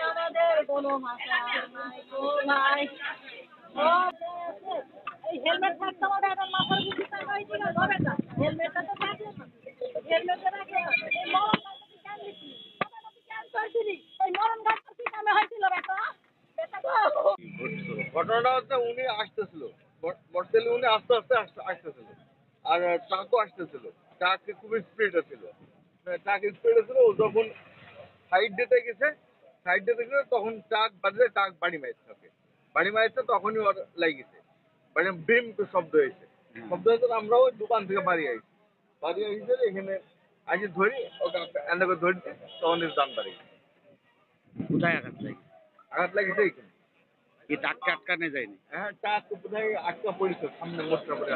আমাদের কোনো ভাষা নাই গো ভাই। এই হেলমেট থাকতে আমাদের একটা মাথার বুঝি টাকা হয়েছিল ধরে না হেলমেটটা তো থাকলে না হেলমেটটা রাখলে না এই মরণ গাছটা তুই কেন দিচ্ছি তুই কেন করছিলি এই মরণ গাছটা কি কামে হয়েছিল বেটা ঘটনাটা হচ্ছে উনি আসতেছিল মোটরসাইকেলে উনি আস্তে আস্তে আসতেছিল আর ট্রাকও আসতেছিল ট্রাক খুব স্পিডে ছিল ট্রাক স্পিডে ছিল ও যখন সাইড দিতে গেছে তখন ট্রাক বাজলে ট্রাক বাড়ি মারছে ওকে বাড়ি মারছে তখনই ওর লাগিয়েছে মানে বিম শব্দ হয়েছে আমরাও ওই দোকান থেকে বাড়ি আইছি এখানে আসি ধরি ওকে এনে করে ধরছি তখন দান বাড়ি কোথায় আঘাত লাগে? আঘাত লাগিয়েছে এখানে কি টাটকা আটকানে যায়নি? হ্যাঁ ট্রাক বোধহয় আটকা পড়েছে সামনে মোটর করে